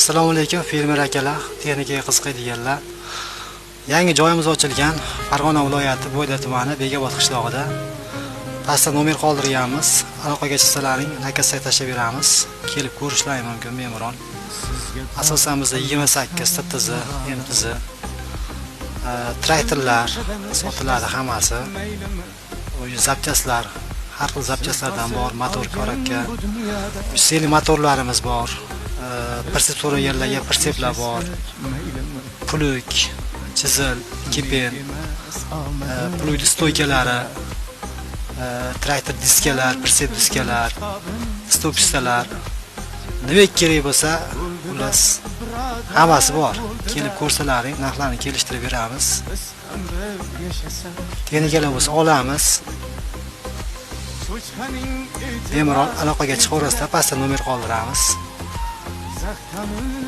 Assalomu alaykum fermer akalar, texnikaga qiziqadiganlar. Yangi joyimiz ochilgan Farg'ona viloyati Bo'yda tumani Begobod qishlog'ida. Pastda nomer qoldirganmiz. Aloqaga chiqsalaring, nakazga tashlab beramiz. Kelib ko'rishlaring mumkin bemalol. Asosan bizda 28 TTZ, MTZ, traktorlar sotiladi hammasi. Zapchastlar, har xil zapchastlardan bor, motor korobka, seli motorlarimiz bor. Persep so'raganlarga perseplar bor. Puluk, chizil, kepen, puluk stoykalari, traktor diskalar, persep diskalar, stopchistalar. Nima kerak bo'lsa, ular hammasi bor. Kelib ko'rsalaring, narxlarni kelishtirib beramiz. Texnikalar bo'lsa olamiz. Bemalol aloqaga chiqaverasizlar, pastda nomer qoldiramiz.